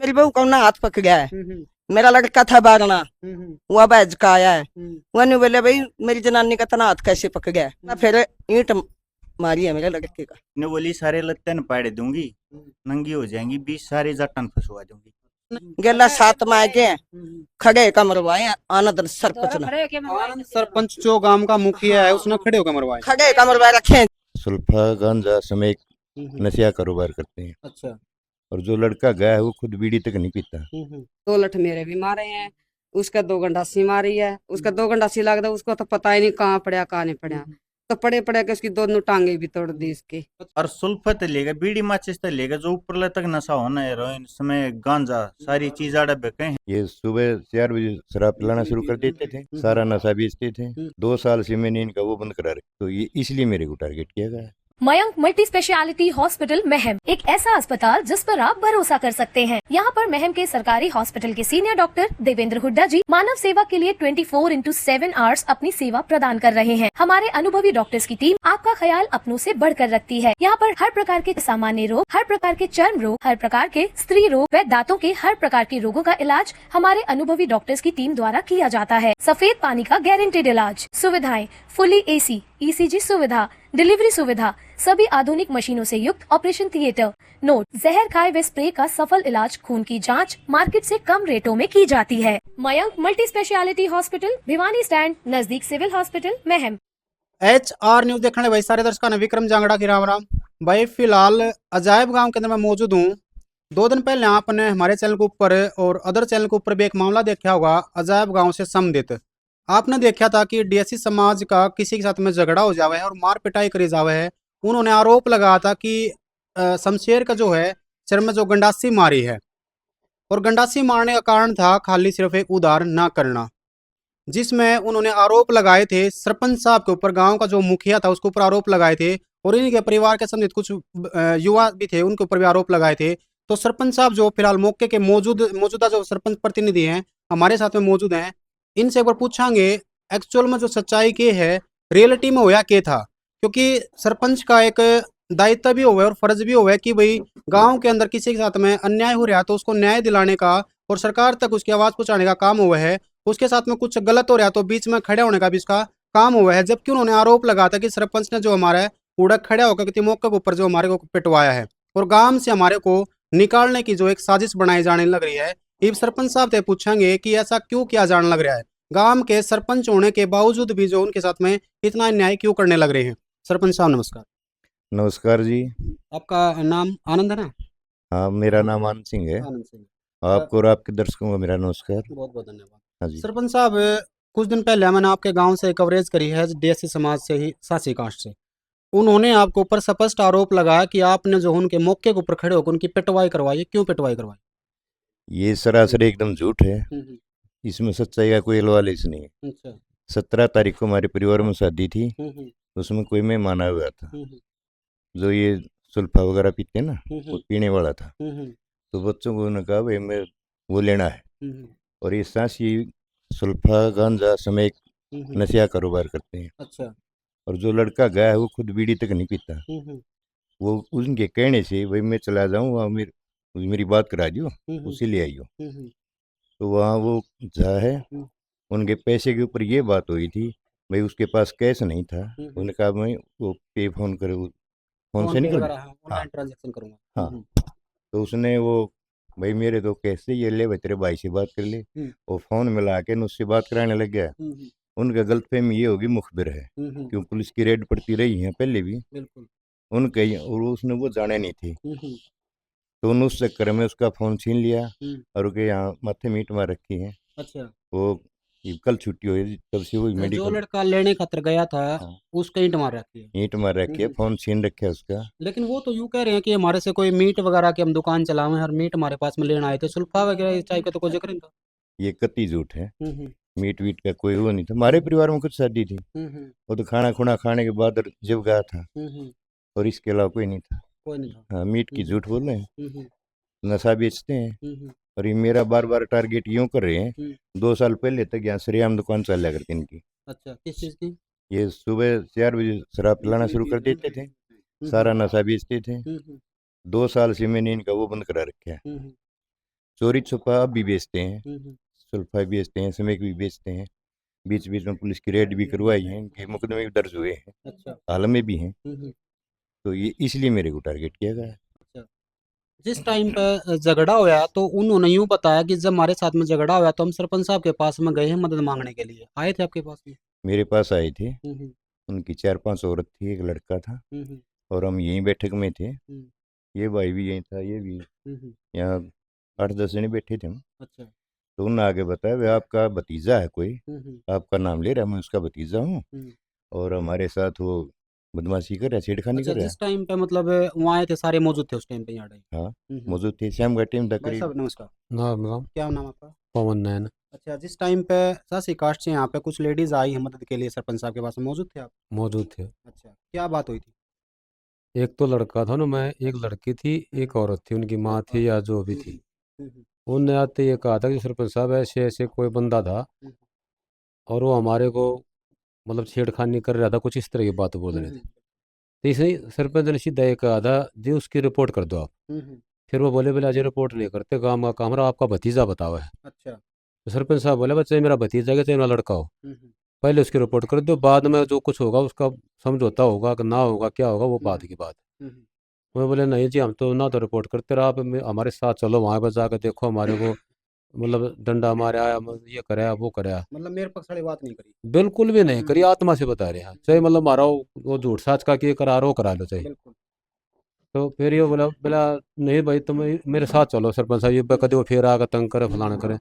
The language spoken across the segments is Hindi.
मेरी बहू का ना हाथ पक गया है। मेरा लड़का था बारना, वह बैज का आया है। वह नहीं बोले भाई मेरी जनानी का तना हाथ कैसे पक गया है। फिर ईंट मारी है मेरे लड़के का। ने बोली सारे लत्ते न पाड़ दूंगी, नंगी हो जाएंगी, 20 सारे जट्टन फंसवा दूंगी। गेला 7 माह के खड़े कमरवाए आनंद सरपंच ने। आनंद सरपंच जो गांव का मुखिया है उसने खड़े होकर मरवाए। खड़े कमरवाए रखे। सुल्फा गांजा समेत नशा कारोबार करते हैं। अच्छा। और जो लड़का गया है वो खुद बीड़ी तक नहीं पीता। 2 लठ मेरे भी मारे हैं, उसका 2 गंडासी मारी है, उसका 2 गंडासी लगता उसको तो पता ही नहीं कहाँ पड़ा कहाँ नहीं पड़ा। तो पड़े पड़े के उसकी दोनों टांगे भी तोड़ दी इसकी। और सुल्फत लेगा, बीड़ी माचिस तो लेगा, जो ऊपर तक नशा होना है, हेरोइन समय गांजा सारी चीज आड़े बेके हैं। ये सुबह 4 बजे शराब पिलाना शुरू कर देते थे, सारा नशा बेचते थे। 2 साल से मैंने इनका वो बंद करा रखा, तो ये इसलिए मेरे को टारगेट किया गया है। Mayank multi speciality hospital Meham एक ऐसा अस्पताल जिस पर आप भरोसा कर सकते हैं। यहाँ पर महम के सरकारी हॉस्पिटल के सीनियर डॉक्टर देवेंद्र हुड्डा जी मानव सेवा के लिए 24/7 आवर्स अपनी सेवा प्रदान कर रहे हैं। हमारे अनुभवी डॉक्टर्स की टीम आपका ख्याल अपनों से बढ़कर रखती है। यहाँ पर हर प्रकार के सामान्य रोग, हर प्रकार के चर्म रोग, हर प्रकार के स्त्री रोग व दांतों के हर प्रकार के रोगों का इलाज हमारे अनुभवी डॉक्टर्स की टीम द्वारा किया जाता है। सफेद पानी का गारंटेड इलाज, सुविधाएं फुली AC, ECG सुविधा, डिलीवरी सुविधा, सभी आधुनिक मशीनों से युक्त ऑपरेशन थिएटर। नोट, जहर खाए व स्प्रे का सफल इलाज, खून की जांच मार्केट से कम रेटों में की जाती है। Mayank multi speciality hospital, Bhiwani stand, नजदीक civil hospital, Meham. HR news देखने भाई सारे दर्शकों ने विक्रम जांगड़ा की राम राम। भाई फिलहाल अजायब गांव के अंदर मैं मौजूद हूँ। 2 दिन पहले आपने हमारे चैनल के ऊपर और अदर चैनल के ऊपर भी एक मामला देखा होगा, अजायब गांव से संबंधित। आपने देखा था कि DSC समाज का किसी के साथ में झगड़ा हो जावे है और मार पिटाई करी जावे है। उन्होंने आरोप लगाया था कि शमशेर का जो है सिर में जो गंडासी मारी है, और गंडासी मारने का कारण था खाली सिर्फ एक उधार ना करना, जिसमें उन्होंने आरोप लगाए थे सरपंच साहब के ऊपर, गांव का जो मुखिया था उसके ऊपर आरोप लगाए थे, और इनके परिवार के संबंधित कुछ युवा भी थे उनके ऊपर भी आरोप लगाए थे। तो सरपंच साहब जो फिलहाल मौके के मौजूदा जो सरपंच प्रतिनिधि हैं हमारे साथ में मौजूद हैं, इनसे एक बार पूछांगे एक्चुअल में जो सच्चाई के है, रियलिटी में होया क्या था। क्योंकि सरपंच का एक दायित्व भी होगा और फर्ज भी होगा कि भाई गांव के अंदर किसी के साथ में अन्याय हो रहा है तो उसको न्याय दिलाने का और सरकार तक उसकी आवाज पहुंचाने का काम हुआ है। उसके साथ में कुछ गलत हो रहा है तो बीच में खड़े होने का भी इसका काम हुआ है। जबकि उन्होंने आरोप लगाया था कि सरपंच ने जो हमारा उड़क खड़ा होकर किसी मौके के ऊपर जो हमारे को पिटवाया है और गांव से हमारे को निकालने की जो एक साजिश बनाई जाने लग रही है। इब सरपंच साहब से पूछेंगे कि ऐसा क्यों किया जाने लग रहा है, गांव के सरपंच होने के बावजूद भी जो उनके साथ में इतना अन्याय क्यों करने लग रहे हैं। सरपंच साहब नमस्कार। नमस्कार जी। आपका नाम आनंद है ना? हाँ, मेरा नाम आनंद सिंह है। आनंद सिंह। आपको और आपके दर्शकों को मेरा नमस्कार। बहुत बहुत धन्यवाद। हाँ जी। सरपंच साहब, कुछ दिन पहले मैंने आपके गांव से कवरेज करी है DSC समाज से ही, सासी कास्ट से। उन्होंने आपके ऊपर स्पष्ट आरोप लगाया कि आपने जो उनके मौके के ऊपर खड़े होकर उनकी पिटवाई करवाई। क्यों पिटवाई करवाई? ये सरासर एकदम झूठ है, इसमें सच्चाई का कोई लवालिस नहीं है। अच्छा। 17 तारीख को हमारे परिवार में शादी थी, उसमें कोई मेहमान आया हुआ था जो ये सुल्फा वगैरह पीते हैं ना, वो पीने वाला था। तो बच्चों को उन्होंने कहा भाई मैं वो लेना है, और ये सासी सुल्फा गांजा समेत नशा कारोबार करते हैं। अच्छा। और जो लड़का गया है वो खुद बीड़ी तक नहीं पीता। वो उनके कहने से भाई मैं चला जाऊँ वहाँ मेरी बात करा दियो, उसी ले आइयो। तो वहाँ वो जा है, उनके पैसे के ऊपर ये बात हुई थी, भाई उसके पास कैश नहीं था। उन्होंने कहा मैं वो पे फोन करे, फोन से नहीं कर, ऑनलाइन ट्रांजैक्शन करूंगा। हाँ। तो उसने वो भाई मेरे तो कैश से ये ले भाई तेरे भाई से बात कर ले, और फोन मिला के उससे बात कराने लग गया। उनका गलतफहमी ये होगी मुखबिर है, क्यों पुलिस की रेड पड़ती रही है पहले भी उनके, और उसने वो जाने नहीं थी। तो उन उस चक्कर में उसका फोन छीन लिया और उसके यहाँ माथे मीट मार रखी है। अच्छा। वो कल छुट्टी हुई तब से वो जो मेडिकल लड़का लेने खातिर गया था उसका ईंट मार रखी है। ईंट मार रखी है, फोन छीन रखा है उसका। लेकिन वो तो यूं कह रहे हैं कि हमारे से कोई मीट वगैरह की हम दुकान चलावे हैं और मीट हमारे पास में लेना आए थे, सुल्फा वगैरह चाय का तो कोई जिक्र नहीं था। ये कत्ती झूठ है, मीट वीट का कोई वो नहीं था। हमारे परिवार में कुछ शादी थी, वो तो खाना खुना खाने के बाद जब गया था, और इसके अलावा कोई नहीं था। कोई नहीं था। हाँ, मीट की झूठ बोल रहे हैं, नशा बेचते हैं। और ये मेरा बार बार टारगेट यूँ कर रहे हैं। 2 साल पहले तक यहाँ सरेआम दुकान चल करती इनकी। अच्छा, किस चीज़ की? ये सुबह 4 बजे शराब पिलाना शुरू कर देते थे, सारा नशा बेचते थे। 2 साल से मैंने इनका वो बंद करा रखा है। चोरी छुपा अब भी बेचते हैं, सुल्फा बेचते हैं, स्मैक भी बेचते हैं। बीच बीच में पुलिस की रेड भी करवाई है, इनके मुकदमे भी दर्ज हुए हैं, अच्छा। हाल में भी हैं। तो ये इसलिए मेरे को टारगेट किया गया है। जिस टाइम पे झगड़ा हुआ तो उन्होंने यूं बताया कि जब हमारे साथ में झगड़ा हुआ तो हम सरपंच साहब के पास में गए हैं मदद मांगने के लिए, आए थे आपके पास में? मेरे पास आए थे, उनकी 4-5 औरत थी, एक लड़का था, और हम यहीं बैठक में थे। ये भाई भी यहीं था, ये भी, यहाँ 8-10 जने बैठे थे हम। अच्छा। तो उन्होंने आगे बताया भाई आपका भतीजा है कोई, आपका नाम ले रहा है, मैं उसका भतीजा हूँ, और हमारे साथ वो बदमाशी कर रहा है, छेड़खानी अच्छा, कर रहा है। जिस टाइम पे मतलब वहाँ आए थे सारे मौजूद थे उस टाइम पे यहाँ? हाँ, मौजूद थे, शाम का टाइम था भाई करीब। साहब नमस्कार, नाम राम क्या नाम आपका? पवन नैन। अच्छा, जिस टाइम पे सासी कास्ट से यहाँ पे कुछ लेडीज आई हैं मदद के लिए सरपंच साहब के पास में, मौजूद थे आप? मौजूद थे। अच्छा, क्या बात हुई थी? एक तो लड़का था ना, मैं, एक लड़की थी, एक औरत थी, उनकी माँ थी या जो भी थी। उनने आते ये कहा था कि सरपंच साहब ऐसे ऐसे कोई बंदा था और वो हमारे को मतलब छेड़खानी कर रहा था, कुछ इस तरह की बात बोल रहे थे। तो इसलिए सरपंच ने सीधा ये कहा था जी उसकी रिपोर्ट कर दो आप। फिर वो बोले बोले अजय रिपोर्ट नहीं करते, काम का काम रहा, आपका भतीजा बताओ है। अच्छा। तो सरपंच साहब बोले बच्चे मेरा भतीजा है चाहे मेरा लड़का हो, पहले उसकी रिपोर्ट कर दो, बाद में जो कुछ होगा उसका समझौता होगा कि ना होगा क्या होगा वो बात की बात। वो बोले नहीं जी हम तो ना तो रिपोर्ट करते रहा, आप हमारे साथ चलो वहाँ पर जाकर देखो, हमारे को मतलब डंडा मारा, ये कराया वो कराया। मतलब मेरे पक्ष वाली बात नहीं करी? बिल्कुल भी नहीं करी, आत्मा से बता रहे हैं, चाहे मतलब मारा वो झूठ साच का कि करा रो करा लो चाहे। बिल्कुल। तो फिर ये बोला बोला नहीं भाई तुम मेरे साथ चलो सरपंच साहब, ये कभी वो फिर आकर तंग करे फलाना करे,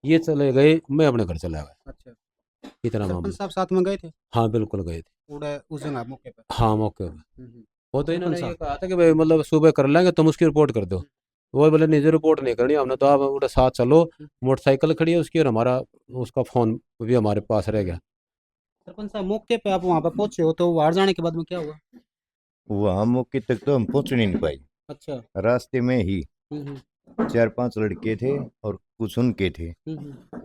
ये चले गए, मैं अपने घर चला गया। अच्छा, इतना सरपंच मामला। साहब साथ में गए थे? हाँ बिल्कुल गए थे। उड़े उस जगह मौके पे? हाँ मौके पर। वो तो इन्होंने ये साहब। कहा था कि भाई मतलब सुबह कर लेंगे, तुम उसकी रिपोर्ट कर दो। वो बोले नहीं जी रिपोर्ट नहीं करनी हमने, तो आप उनके साथ चलो, मोटरसाइकिल खड़ी है उसकी और हमारा उसका फ़ोन भी हमारे पास रह गया। सरपंच साहब मौके पे आप वहाँ पे पहुंचे हो तो बाहर जाने के बाद में क्या हुआ? वहाँ मौके तक तो हम पहुँच नहीं पाए, अच्छा। रास्ते में ही 4-5 लड़के थे और कुछ उनके थे,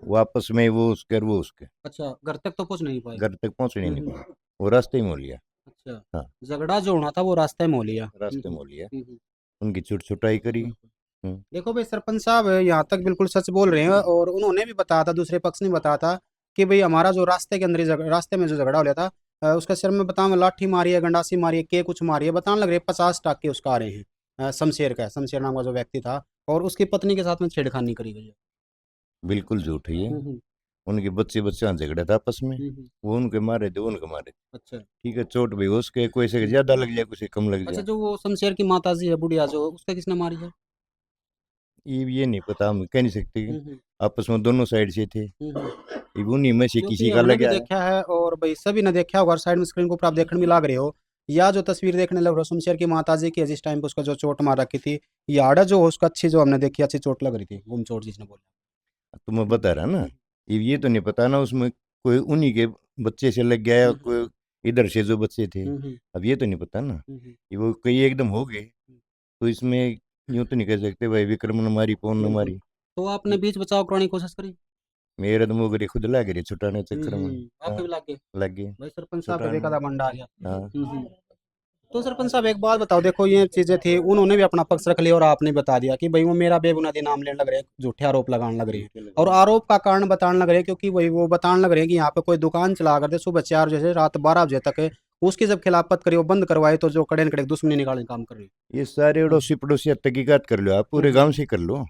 वापस में वो उसके अच्छा, घर तक तो पहुंच नहीं पाए? घर तक पहुँचने नहीं पाए, वो रास्ते में हो लिया। अच्छा। हाँ। झगड़ा जो होना था वो रास्ते में हो लिया? रास्ते में हो लिया, उनकी छुटाई करी। देखो भाई सरपंच साहब यहाँ तक बिल्कुल सच बोल रहे हैं, और उन्होंने भी बताया था, दूसरे पक्ष ने बताया था कि भाई हमारा जो रास्ते के अंदर रास्ते में जो झगड़ा हो गया था, उसका सिर में बताओ लाठी मारी है, गंडासी मारी है, के कुछ मारी है, बताने लग रहे 50 टाके उसका आ रहे हैं। शमशेर नाम का जो व्यक्ति था, और उसकी पत्नी के साथ में छेड़खानी करी गई है। बिल्कुल झूठ है ये, उनके बच्चे झगड़ा था आपस में, वो उनके मारे थे, वो उनके मारे थे। अच्छा। ठीक है, चोट भी उसके कोई से ज्यादा लग जाए, कोई से कम लग अच्छा, जाए। जो वो शमशेर की माता जी है बुढ़िया, जो उसका किसने मारी है? ये नहीं पता, हम कह नहीं सकते कि आपस में दोनों साइड से थे, ये उन्हीं में से क्योंकि किसी का हमने लग भी गया। देखा है और भाई सभी ने देखा होगा, साइड में स्क्रीन के ऊपर आप देखने में लग रहे हो, या जो तस्वीर देखने लग रहे हो शमशेर की माता जी की, जिस टाइम पे उसका जो चोट मार रखी थी, याड़ा जो उसका अच्छी जो हमने देखी अच्छी चोट लग रही थी, गुम चोट जिसने बोला। तो मैं बता रहा ना, ये तो नहीं पता ना उसमें कोई उन्हीं के बच्चे से लग गया, कोई इधर से जो बच्चे थे, अब ये तो नहीं पता ना, ये वो कई एकदम हो गए, तो इसमें यूं तो नहीं कह सकते भाई विक्रम ने मारी पवन ने मारी। तो आपने बीच बचाव कराने की कोशिश करी? मेरे तो मुगरी खुद लग रही छुटाने चक्कर में। आपके भी लग गए? लग गए। भाई सरपंच साहब का छुटाने। बेकायदा बंडा आ गया। हाँ। तो सरपंच साहब एक बात बताओ, देखो ये चीजें थी, उन्होंने भी अपना पक्ष रख लिया और आपने बता दिया कि भाई वो मेरा बेबुनियादी नाम लेने लग रहे हैं, झूठे आरोप लगाने लग रहे हैं, और आरोप का कारण बताने लग रहे हैं क्योंकि वही वो बताने लग रहे हैं कि यहाँ पे कोई दुकान चला करते सुबह 4 बजे से रात 12 बजे तक, उसकी जब खिलाफत करी वो बंद करवाए तो जो कड़े न कड़े दुश्मनी निकालने का काम कर रहे हैं। ये सारे अड़ोसी पड़ोसी तहकीकात कर लो, आप पूरे गांव से कर लो,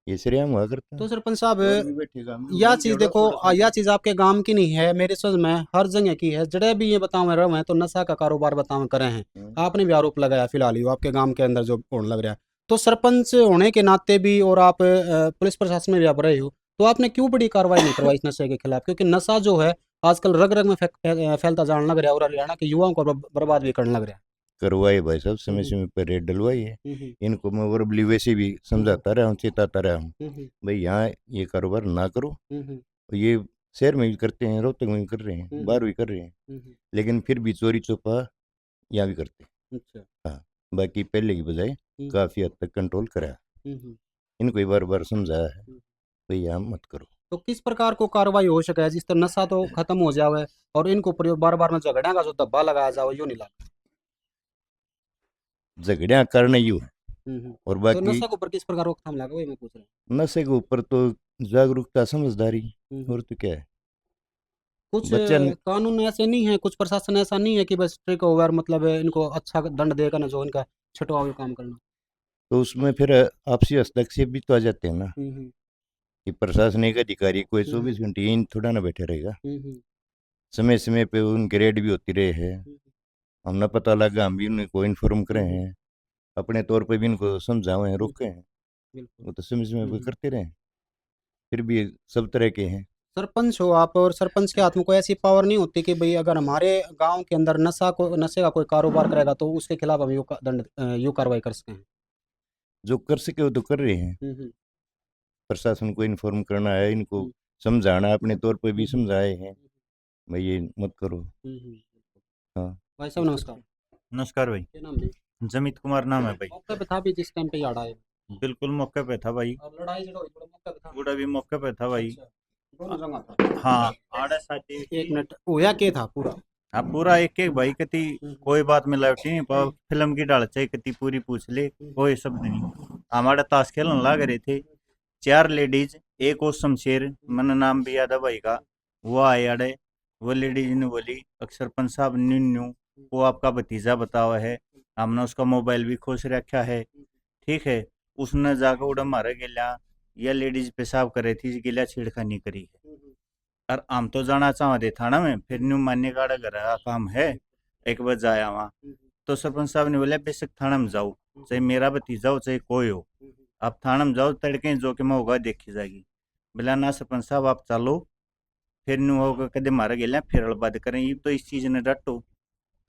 ये श्रेयाम हुआ करता। तो सरपंच साहब बैठेगा यह चीज देखो, यह चीज आपके गांव की नहीं है, मेरे समझ में हर जगह की है, जड़े भी ये बताओ रहे हैं तो नशा का कारोबार बताओ करे हैं, आपने भी आरोप लगाया फिलहाल ही आपके गांव के अंदर जो होने लग रहा है। तो सरपंच होने के नाते भी और आप पुलिस प्रशासन में भी आप रहे हो, तो आपने क्यों बड़ी कार्रवाई नहीं करवाई इस नशे के खिलाफ? क्योंकि नशा जो है आजकल रग रग में फैलता जाने लग रहा है और हरियाणा के युवाओं को बर्बाद भी करने लग रहा है। करवाए भाई साहब, समय समय पर रेड डलवाई है, इनको मैं वर्बली वैसे भी समझाता रहा हूँ, चेताता रहा हूँ भाई यहाँ ये कारोबार ना करो। ये शहर में भी करते हैं, रोहतक में भी कर रहे हैं, बाहर भी कर रहे हैं, लेकिन फिर भी चोरी चौपा यहाँ भी करते हैं। अच्छा। हाँ, बाकी पहले की बजाय काफी हद तक कंट्रोल करा, इनको एक बार समझाया है भाई यहाँ मत करो। तो किस प्रकार को कार्रवाई हो सके जिस तरह नशा तो खत्म हो जाए और इनको बार बार में झगड़ा का जो धब्बा लगाया जाए यूं नहीं लगा? झगड़िया कारण यू है और तो बाकी नशा के ऊपर किस प्रकार रोकथाम लगा वही मैं पूछ रहा नशे के ऊपर तो जागरूकता, समझदारी, हूँ। और तो क्या है। कुछ बच्चा न- कानून ऐसे नहीं है, कुछ प्रशासन ऐसा नहीं है कि बस टेक ओवर मतलब इनको अच्छा दंड देगा ना जो इनका छुटवा हुआ काम करना। तो उसमें फिर आपसी हस्तक्षेप भी तो आ जाते हैं ना, हम्म कि प्रशासनिक अधिकारी कोई हम्म 24 घंटे इन थोड़ा ना बैठे रहेगा। हम्म समय समय पे उनकी रेड भी होती रहे है, हम्म, हमने पता लगा हम भी उनको इन्फॉर्म करे हम्म, हैं, अपने तौर पे भी इनको समझाए हैं, रोके हैं। बिल्कुल। वो तो समय समय पे हम्म। करते रहे, फिर भी सब तरह के हैं। सरपंच हो आप, और सरपंच के हाथ में कोई ऐसी पावर नहीं होती कि भाई अगर हमारे गांव के अंदर नशे का कोई कारोबार करेगा तो उसके खिलाफ हम यूं कार्रवाई कर सकते हैं। जो कर सके वो तो कर रहे हैं। हम्म प्रशासन को इन्फॉर्म करना है, इनको हम्म समझाना, अपने तौर पे भी हम्म समझाए हैं, भाई ये मत करो। हम्म। हाँ। भाई साहब नमस्कार। नमस्कार भाई। क्या नाम है? जमित कुमार नाम है भाई। मौके पे था भी जिस टाइम पे याद आए बिल्कुल मौके पे था भाई। और लड़ाई झगड़ा हुई थोड़ा मौके पे था। बूढ़ा भी मौके पे था भाई। अच्छा, दोनों जगह था। हाँ, आड़े साथी एक मिनट होया के था पूरा। हाँ पूरा एक एक भाई कति कोई बात मिलावटी नहीं, पर फिल्म की डाल चाहिए कति पूरी पूछ ले, कोई शब्द नहीं। हमारा ताश खेलने लग रहे थे, 4 लेडीज, एक और शमशेर, मन नाम भी याद है भाई का, वो आए अड़े। वो लेडीज ने बोली अक्सर सरपंच साहब न्यू न्यू, वो आपका भतीजा बतावा है, हमने उसका मोबाइल भी खोज रखा है। ठीक है, उसने जाकर उड़ा मारे गिला, यह लेडीज पेशाब करे थी गिला छेड़खानी करी है। और हम तो जाना चाहते थाना में, फिर न्यू मान्य का घर का काम है, 1 बजे आया वहाँ। तो सरपंच साहब ने बोला बेशक थाना में जाओ, चाहे मेरा भतीजा हो चाहे कोई हो, आप थाना में जाओ, तड़के जो कि मैं होगा देखी जाएगी। बोला ना सरपंच साहब आप चलो, फिर न्यू होगा कदे मारा गेला फिर बात करें, ये तो इस चीज ने डटो।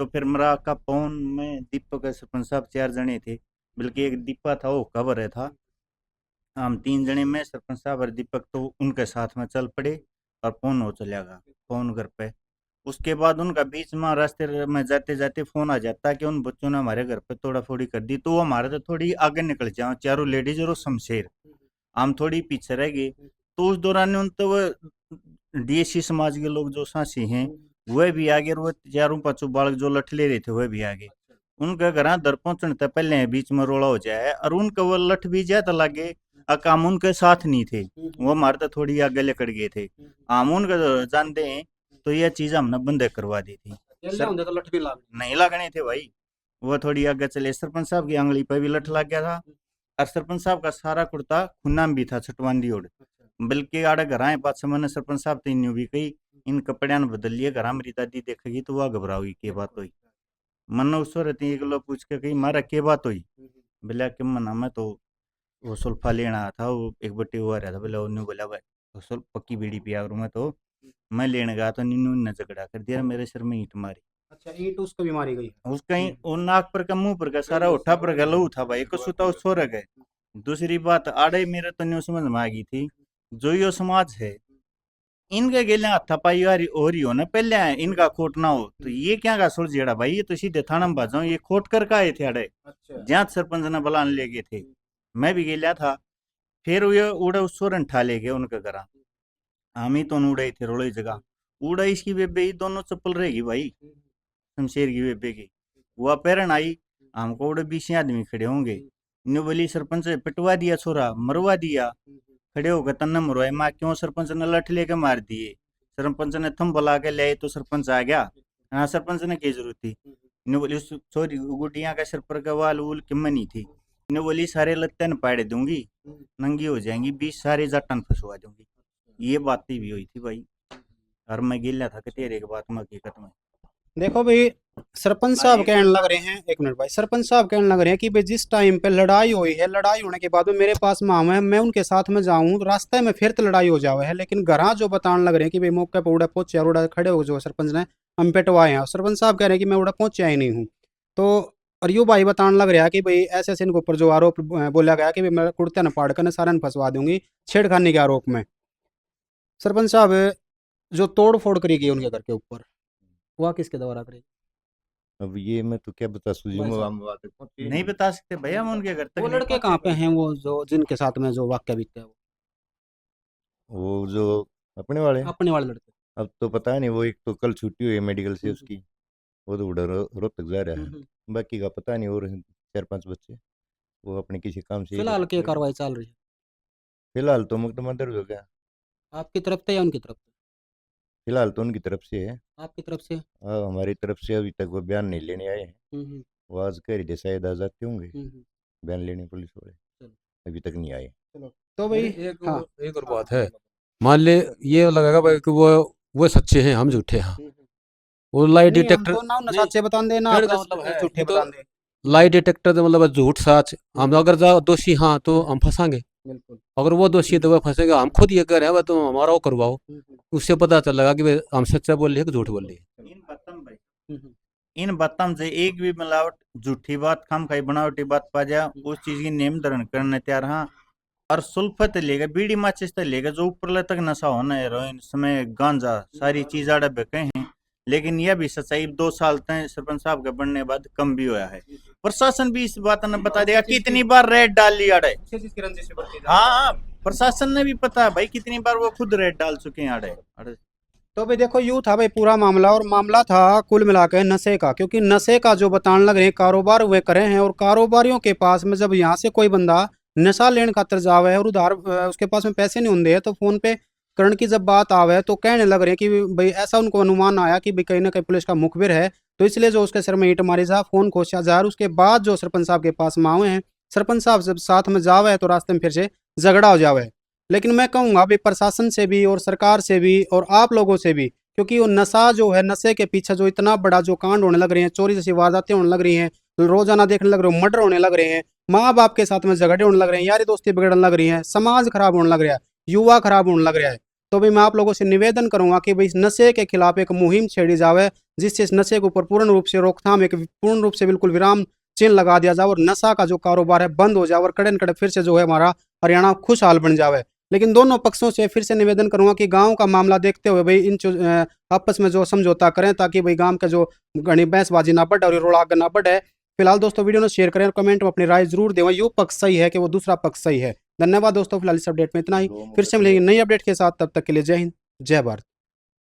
तो फिर मेरा का पवन में दीपक सरपंच साहब 4 जने थे, बल्कि एक दीपा था वो कबर था। हम 3 जने में सरपंच साहब और दीपक तो उनके साथ में चल पड़े, और फोन हो चला गया फोन घर पे। उसके बाद उनका बीच में रास्ते में जाते जाते फोन आ जाता कि उन बच्चों ने हमारे घर पे तोड़ा फोड़ी कर दी, तो वो हमारे तो थोड़ी आगे निकल जाओ, 4 लेडीज और वो शमशेर, हम थोड़ी पीछे रह गए। तो उस दौरान उन तो वो डीएससी समाज के लोग जो सासी हैं वह भी आगे, और वो 4 5 बालक जो लठ ले रहे थे वह भी आगे। उनका घर दर पहुंचने तक पहले बीच में रोड़ा हो जाए, और उनका वो लठ भी जाता लगे, काम उनके साथ नहीं थे, वो हमारे तो थोड़ी आगे लेकर गए थे। हम उनका जानते हैं, तो यह चीज हमने बंद करवा दी थी। जल्दी होंगे तो लठ भी लाग। नहीं लगने थे भाई, वो थोड़ी आगे चले, सरपंच साहब की आंगली पर भी लठ लग गया था, और सरपंच साहब का सारा कुर्ता खुन्ना में भी था छटवांदी ओढ़। बल्कि आड़े घर आए पास मैंने सरपंच साहब तो इन भी कही इन कपड़िया ने बदल लिए, घर मेरी दादी देखेगी तो वह घबराओगी के बात हुई। मन उस रहती एक लोग पूछ के कही मारा के बात हुई, बोला कि मना मैं तो वो सुल्फा लेना आया था, वो एक बट्टी हुआ रहा था, बोला उन्होंने बोला भाई तो सुल्फ पक्की बीड़ी पिया और मैं लेने गया तो नीनू ने झगड़ा कर दिया, मेरे सिर में ईंट मारी। अच्छा, ईंट उसको भी मारी गई। उसका वो नाक पर का मुंह पर का सारा उठा पर का लहू था भाई, कुछ तो सो रह गए। दूसरी बात आड़े मेरे तो न्यू समझ में आ गई थी, जो यो समाज है इनके गेले हाथापाई हो रही हो ना, पहले इनका खोट ना हो तो ये क्या का सुलझ जेड़ा भाई, ये तो सीधे थाना में बाजाओ, ये खोट कर का आए थे अड़े, अच्छा। जहाँ सरपंच ने बुलाने ले गए थे, मैं भी गेला था। फिर ये उड़े उस सोरन ठा ले गए उनके घर, हम ही तो उड़े थे रोड़े जगह, उड़ा इसकी बेबे ही दोनों चप्पल रहेगी भाई, शमशेर की बेबे की। वो पैरन आई, हमको उड़े 20 आदमी खड़े होंगे, न्यू बोली सरपंच पिटवा दिया छोरा, मरवा दिया, खड़े होकर तन्ने मरवाए, माँ क्यों सरपंच ने लठ लेके मार दिए, सरपंच ने थम बुला के ले आए तो सरपंच आ गया। हाँ सरपंच ने क्या जरूरत थी, न्यू बोली छोरी गुटिया का सिर पर का वाल वूल किम नहीं थी, न्यू बोली सारे लत्ते न पाड़ दूंगी, नंगी हो जाएंगी, 20 सारे जट्टन फंसवा दूंगी। ये बातें भी हुई थी भाई, और मैं गिला था कि तेरे के बात में हकीकत में। देखो भाई, सरपंच साहब कहने लग रहे हैं, एक मिनट भाई, सरपंच साहब कहने लग रहे हैं कि भाई जिस टाइम पे लड़ाई हुई है, लड़ाई होने के बाद में मेरे पास माम है, मैं उनके साथ में जाऊं, रास्ते में फिर तो लड़ाई हो जावे है, लेकिन घरा जो बताने लग रहे हैं कि भाई मौके पर उड़ा पहुंचे और उड़ा खड़े हो जो सरपंच ने हम पिटवाए हैं, सरपंच साहब कह रहे हैं कि मैं उड़ा पहुंचा ही नहीं हूँ। तो और यूँ भाई बताने लग रहा है कि भाई ऐसे ऐसे इनके ऊपर जो आरोप बोला गया कि भाई मैं कुर्ते न पाड़ कर सारे फंसवा दूंगी छेड़खानी के आरोप में। सरपंच साहब, जो तोड़ फोड़ करी गई उनके घर के ऊपर, वह किसके द्वारा करी? अब ये मैं तो क्या बता सूझूंगा, भाई साहब, हम वहाँ तक पहुंचे नहीं बता सकते भैया, हम उनके घर तक वो नहीं लड़के पहुंचे कहाँ पे भाई। हैं, वो जो जिनके साथ में जो वाक्य बीतता है, वो वो जो अपने वाले, अपने वाले लड़के? अब तो पता नहीं, वो एक तो कल छुट्टी हुई है मेडिकल से उसकी, वो तो उधर रोहतक जा रहा है, बाकी का पता नहीं, और 4 5 बच्चे। वो अपने किसी काम से फिलहाल क्या कार्रवाई चल रही है? फिलहाल तो मुकदमा दर्ज हो गया। आपकी तरफ से या उनकी तरफ से? फिलहाल तो उनकी तरफ से है। आपकी तरफ से? हमारी तरफ से अभी तक वो बयान नहीं लेने आए हैं। हम्म, वो आज कह रहे थे शायद आ जाते होंगे हम्म। बयान लेने पुलिस वाले, चलो। अभी तक नहीं आए। तो भाई एक हाँ। एक और बात है, मान ले ये लगेगा भाई कि वो सच्चे हैं, हम झूठे हैं। वो लाई नहीं, हम डिटेक्टर तो ना उन्हें सच्चे बता दे ना कहने का आपने मतलब है झूठे कि बता तो दे। लाई डिटेक्टर तो मतलब झूठ सच, हम अगर दोषी हाँ तो हम फंसाएंगे, बिल्कुल। अगर वो दोषी है तो वो फंसेगा। हम खुद ये कह रहे हैं भाई तुम हमारा वो करवाओ, उससे पता चलेगा कि भाई हम सच्चा बोल रहे हैं कि झूठ बोल रहे हैं। इन बातों से एक भी मिलावट झूठी बात खाम खाई बनावटी बात पा जा उस चीज की नेम धारण करने तैयार। हाँ, और सुल्फत लेगा बीड़ी माचिस तक लेगा जो ऊपर तक नशा होना है, हेरोइन समय गांजा सारी चीज आड़े बेके हैं। लेकिन यह भी सच्चाई 2 साल तक सरपंच साहब के बनने के बाद कम भी हुआ है। प्रशासन भी इस बात ने बता देगा कितनी बार रेड डाल ली आड़े। हाँ, प्रशासन ने भी पता है भाई कितनी बार वो खुद रेड डाल चुके हैं आड़े। तो भाई देखो यूं था भाई पूरा मामला, और मामला था कुल मिलाकर नशे का, क्योंकि नशे का जो बताने लग रहे हैं कारोबार वे करे हैं, और कारोबारियों के पास में जब यहाँ से कोई बंदा नशा लेने खातर जावे है और उधार उसके पास में पैसे नहीं होंगे, तो फोन पे करण की जब बात आवे तो कहने लग रहे हैं कि भाई ऐसा उनको अनुमान आया कि भाई कहीं ना कहीं पुलिस का मुखबिर है, तो इसलिए जो उसके सर में ईंट मारी जा, फोन खोसा जा। उसके बाद जो सरपंच साहब के पास मावे हैं, सरपंच साहब जब साथ में जावे तो रास्ते में फिर से झगड़ा हो जावे। लेकिन मैं कहूँगा भाई प्रशासन से भी और सरकार से भी और आप लोगों से भी, क्योंकि वो नशा जो है, नशे के पीछे जो इतना बड़ा जो कांड होने लग रहे हैं, चोरी जैसी वारदातें होने लग रही हैं, रोजाना देखने लग रहे हो मर्डर होने लग रहे हैं, माँ बाप के साथ में झगड़े होने लग रहे हैं, यारी दोस्ती बिगड़ने लग रही है, समाज खराब होने लग रहा है, युवा खराब होने लग रहा है। तो भाई मैं आप लोगों से निवेदन करूंगा कि भाई इस नशे के खिलाफ एक मुहिम छेड़ी जावे, जिससे इस नशे के ऊपर पूर्ण रूप से रोकथाम, एक पूर्ण रूप से बिल्कुल विराम चिन्ह लगा दिया जाए, और नशा का जो कारोबार है बंद हो जाए, और कड़े न कड़े फिर से जो है हमारा हरियाणा खुशहाल बन जावे। लेकिन दोनों पक्षों से फिर से निवेदन करूंगा कि गांव का मामला देखते हुए भाई इन आपस में जो समझौता करें, ताकि भाई गांव का जो घनी बहसबाजी ना बढ़े और रोड़ा आगे ना बढ़े। फिलहाल दोस्तों वीडियो को शेयर करें और कमेंट में अपनी राय जरूर दें, यो पक्ष सही है कि वो दूसरा पक्ष सही है। धन्यवाद दोस्तों, फिलहाल इस अपडेट में इतना ही, फिर से मिलेंगे नई अपडेट के साथ, तब तक के लिए जय हिंद जय भारत।